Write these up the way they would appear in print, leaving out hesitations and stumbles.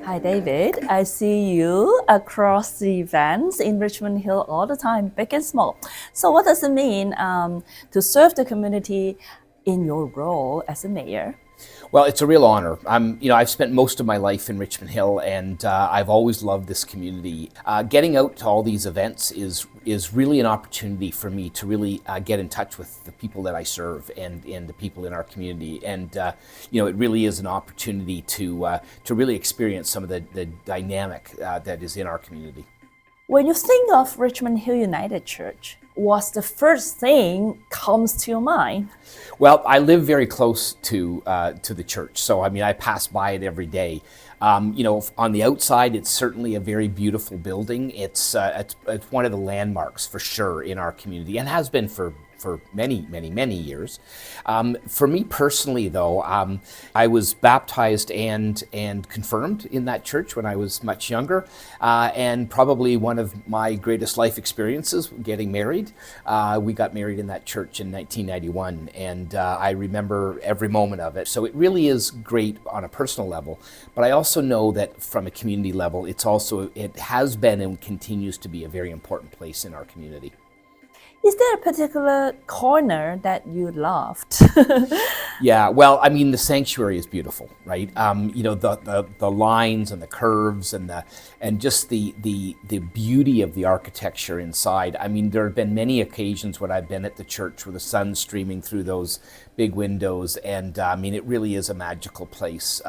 Hi, David. I see you across the events in Richmond Hill all the time, big and small. So what does it mean to serve the community in your role as a mayor? Well, it's a real honor. I've spent most of my life in Richmond Hill, and I've always loved this community. Getting out to all these events is really an opportunity for me to really get in touch with the people that I serve and the people in our community. And it really is an opportunity to really experience some of the dynamic that is in our community. When you think of Richmond Hill United Church, what's the first thing comes to your mind? Well, I live very close to the church, so I pass by it every day. On the outside, it's certainly a very beautiful building. It's one of the landmarks for sure in our community, and has been for many years. For me personally, though, I was baptized and confirmed in that church when I was much younger, and probably one of my greatest life experiences, getting married. We got married in that church in 1991, and I remember every moment of it. So it really is great on a personal level, but I also know that from a community level, it has been and continues to be a very important place in our community. Is there a particular corner that you loved? Yeah, well, the sanctuary is beautiful, right? The lines and the curves and just the beauty of the architecture inside. There have been many occasions when I've been at the church where the sun's streaming through those big windows, and it really is a magical place.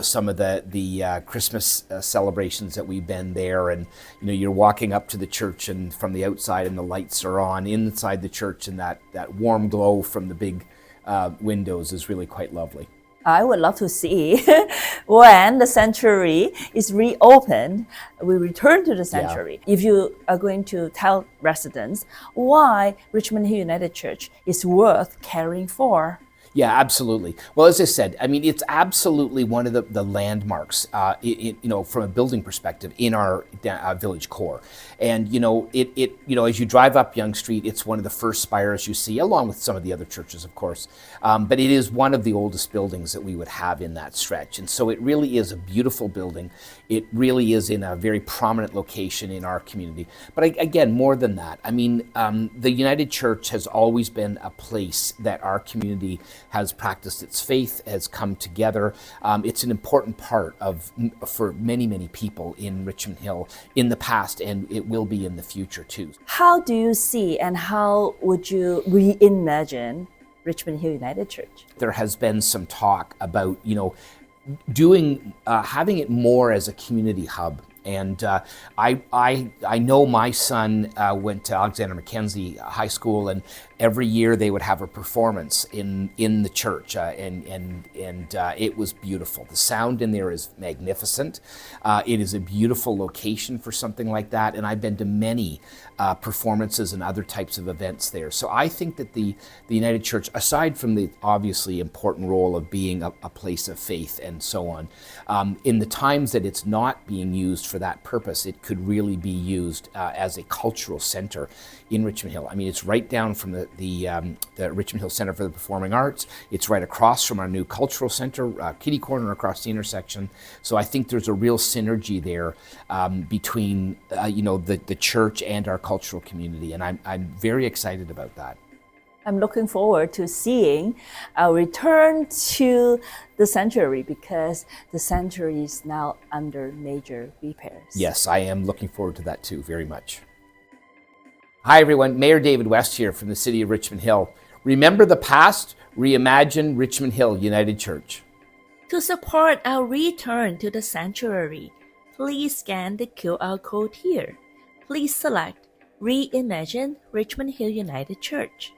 Some of the Christmas celebrations that we've been there, and you're walking up to the church, and from the outside, and the lights are on inside the church, and that warm glow from the big windows is really quite lovely. I would love to see when the sanctuary is reopened, we return to the sanctuary. Yeah. If you are going to tell residents why Richmond Hill United Church is worth caring for. Yeah, absolutely. Well, as I said, it's absolutely one of the landmarks, from a building perspective in our village core. And, as you drive up Yonge Street, it's one of the first spires you see, along with some of the other churches, of course. But it is one of the oldest buildings that we would have in that stretch. And so it really is a beautiful building. It really is in a very prominent location in our community. But again, more than that, the United Church has always been a place that our community has practiced its faith, has come together. It's an important part for many people in Richmond Hill in the past, and it will be in the future too. Having do you see and how would you reimagine Richmond Hill United Church? There has been some talk about, having it more as a community hub. And I know my son went to Alexander Mackenzie High School, and every year they would have a performance in the church, and it was beautiful. The sound in there is magnificent. It is a beautiful location for something like that, and I've been to many performances and other types of events there. So I think that the United Church, aside from the obviously important role of being a place of faith and so on, in the times that it's not being used for that purpose, it could really be used as a cultural center in Richmond Hill. It's right down from the Richmond Hill Center for the Performing Arts. It's right across from our new cultural center, kitty corner across the intersection. So I think there's a real synergy there between the church and our cultural community, and I'm very excited about that. I'm looking forward to seeing a return to the sanctuary, because the sanctuary is now under major repairs. Yes, I am looking forward to that too, very much. Hi everyone, Mayor David West here from the City of Richmond Hill. Remember the past, reimagine Richmond Hill United Church. To support our return to the sanctuary, please scan the QR code here. Please select Reimagine Richmond Hill United Church.